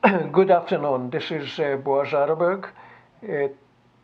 Good afternoon. This is Boaz Adelberg.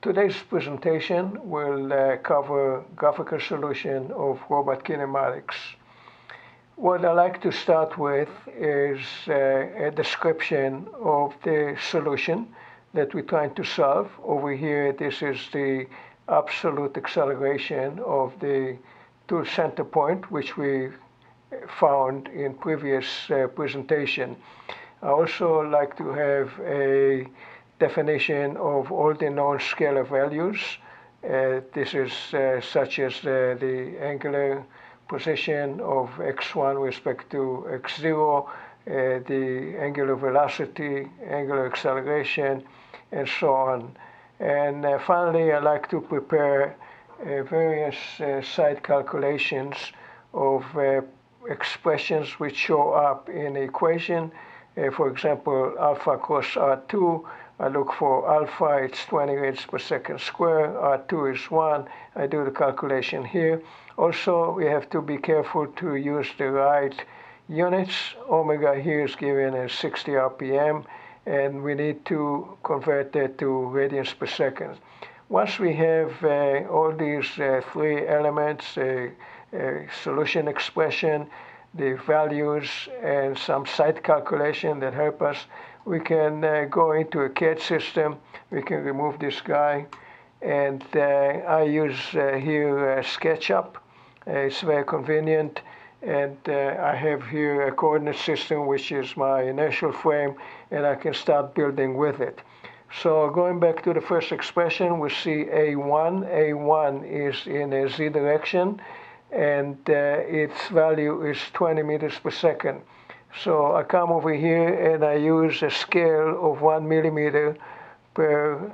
Today's presentation will cover graphical solution of robot kinematics. What I like to start with is a description of the solution that we're trying to solve. Over here, this is the absolute acceleration of the tool center point, which we found in previous presentation. I also like to have a definition of all the known scalar values. This is such as the angular position of x1 with respect to x0, the angular velocity, angular acceleration, and so on. And finally, I like to prepare various side calculations of expressions which show up in the equation. For example, alpha cross R2, I look for alpha, it's 20 radians per second square, R2 is 1, I do the calculation here. Also, we have to be careful to use the right units. Omega here is given as 60 RPM, and we need to convert that to radians per second. Once we have all these three elements, solution expression, the values, and some side calculation that help us, we can go into a CAD system. We can remove this guy, and I use here SketchUp. It's very convenient, and I have here a coordinate system which is my inertial frame, and I can start building with it. So going back to the first expression, we see A1. A1 is in a z direction, and its value is 20 meters per second. So I come over here and I use a scale of 1 millimeter per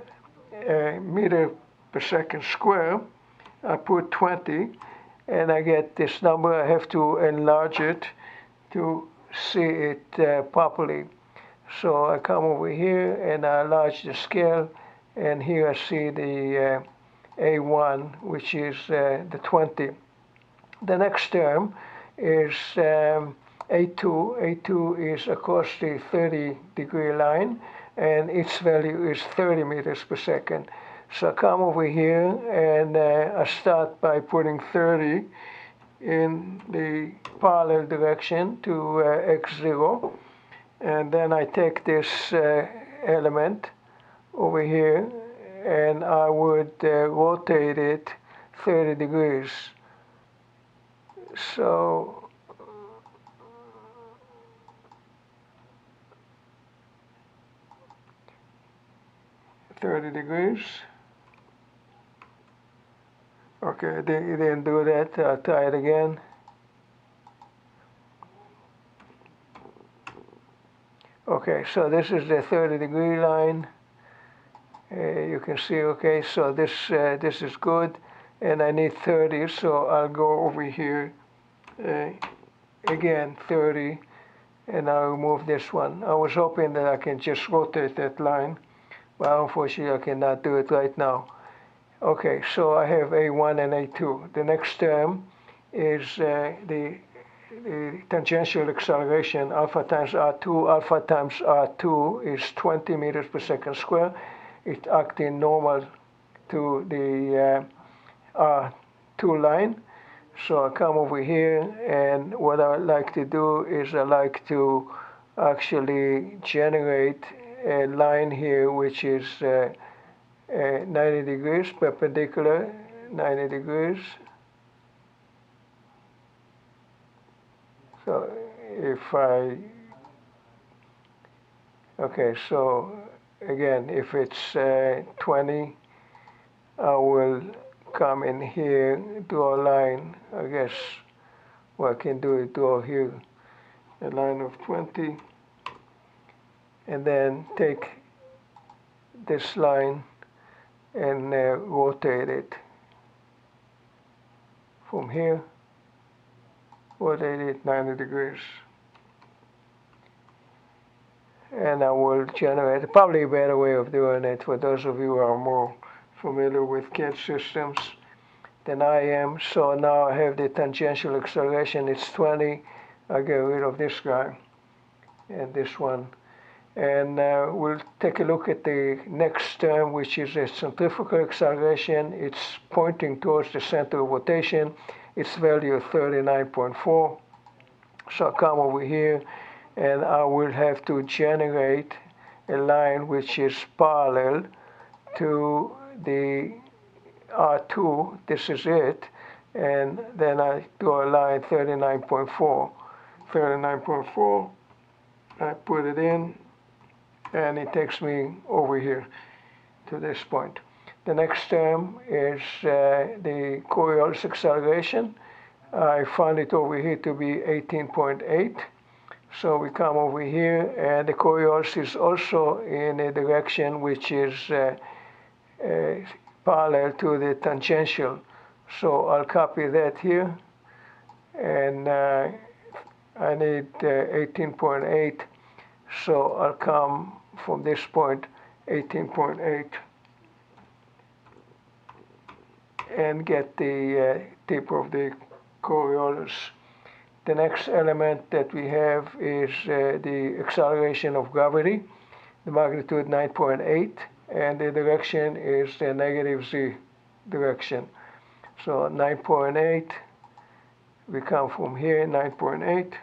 meter per second square. I put 20 and I get this number. I have to enlarge it to see it properly. So I come over here and I enlarge the scale, and here I see the A1, which is the 20. The next term is A2. A2 is across the 30-degree line, and its value is 30 meters per second. So I come over here and I start by putting 30 in the parallel direction to x0. And then I take this element over here and I would rotate it 30 degrees. So .30 degrees. Okay, you didn't do that. I'll try it again. Okay, so this is the 30-degree line. You can see, okay, so this is good, and I need 30, so I'll go over here again 30, and I'll remove this one. I was hoping that I can just rotate that line, but unfortunately I cannot do it right now. Okay, so I have A1 and A2. The next term is the tangential acceleration, alpha times R2. Alpha times R2 is 20 meters per second square. It's acting normal to the R2 line. So I come over here, and what I like to do is I like to actually generate a line here which is 90 degrees perpendicular, 90 degrees. So if okay, so again, if it's 20, I will come in here, draw a line. I guess what I can do is draw here a line of 20, and then take this line and rotate it from here, rotate it 90 degrees. And I will generate probably a better way of doing it for those of you who are more familiar with CAD systems than I am. So now I have the tangential acceleration, it's 20. I get rid of this guy and this one. And we'll take a look at the next term, which is a centrifugal acceleration. It's pointing towards the center of rotation. Its value is 39.4. So I'll come over here, and I will have to generate a line which is parallel to the R2. This is it. And then I draw a line 39.4. 39.4. I put it in, and it takes me over here to this point. The next term is the Coriolis acceleration. I found it over here to be 18.8. So we come over here, and the Coriolis is also in a direction which is parallel to the tangential. So I'll copy that here, and I need 18.8. So I'll come from this point, 18.8, and get the tip of the Coriolis. The next element that we have is the acceleration of gravity, the magnitude 9.8, and the direction is the negative z direction. So 9.8, we come from here, 9.8.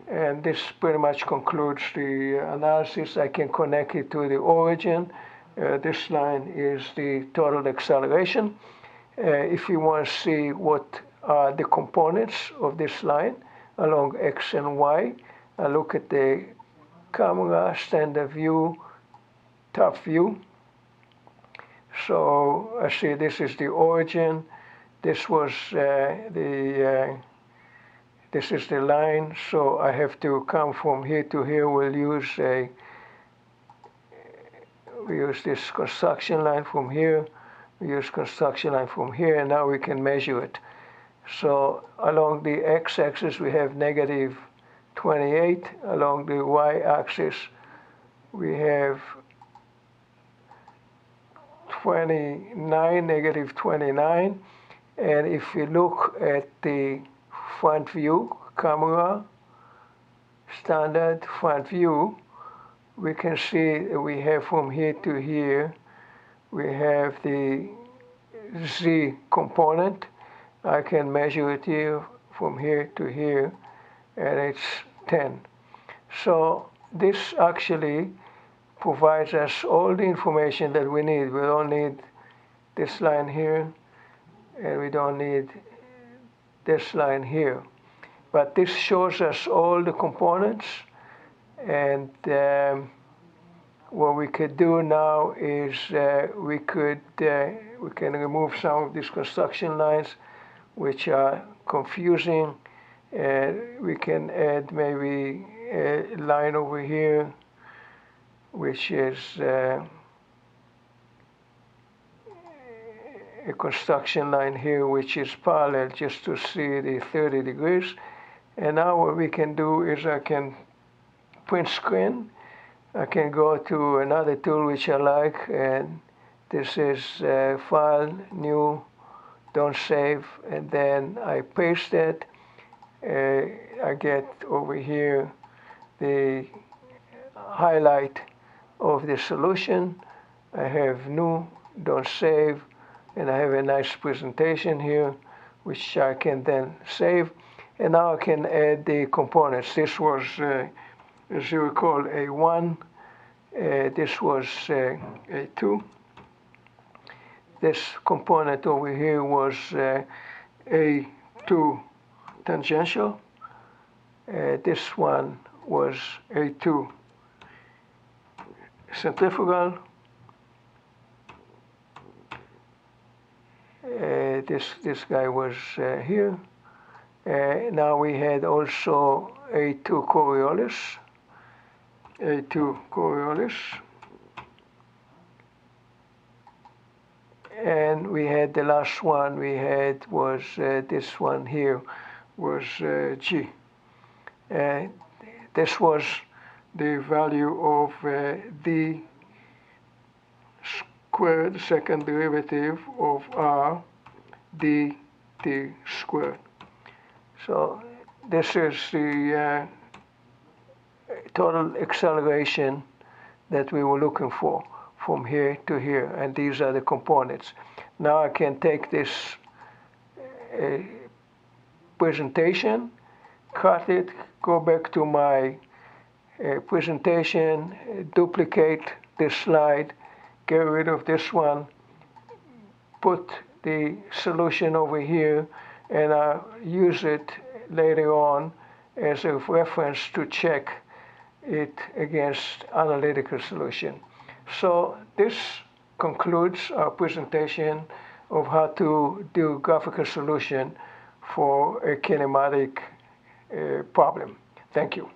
And this pretty much concludes the analysis. I can connect it to the origin. This line is the total acceleration. If you want to see what are the components of this line along x and y, I look at the camera standard view, top view. So I see this is the origin. This was this is the line, so I have to come from here to here. We use this construction line from here. We use construction line from here, and now we can measure it. So along the x-axis we have negative 28. Along the y-axis we have 29, negative 29. And if you look at the front view, camera, standard front view, we can see that we have from here to here, we have the z component. I can measure it here from here to here, and it's 10. So this actually provides us all the information that we need. We don't need this line here, and we don't need this line here. But this shows us all the components, and what we could do now is we can remove some of these construction lines which are confusing. We can add maybe a line over here which is a construction line here which is parallel, just to see the 30 degrees. And now what we can do is I can print screen. I can go to another tool which I like, and this is File, New, Don't Save, and then I paste it. I get over here the highlight of the solution. I have New, Don't Save, and I have a nice presentation here which I can then save. And now I can add the components. This was, as you recall, A1. This was A2. This component over here was A2 tangential. This one was A2 centrifugal. This guy was here. Now we had also A2 Coriolis. A2 Coriolis. And we had the last one we had was this one here was G. This was the value of the squared, second derivative of R dt squared. So this is the total acceleration that we were looking for from here to here, and these are the components. Now I can take this presentation, cut it, go back to my presentation, duplicate this slide, get rid of this one, put the solution over here, and I'll use it later on as a reference to check it against analytical solution. So this concludes our presentation of how to do graphical solution for a kinematic problem. Thank you.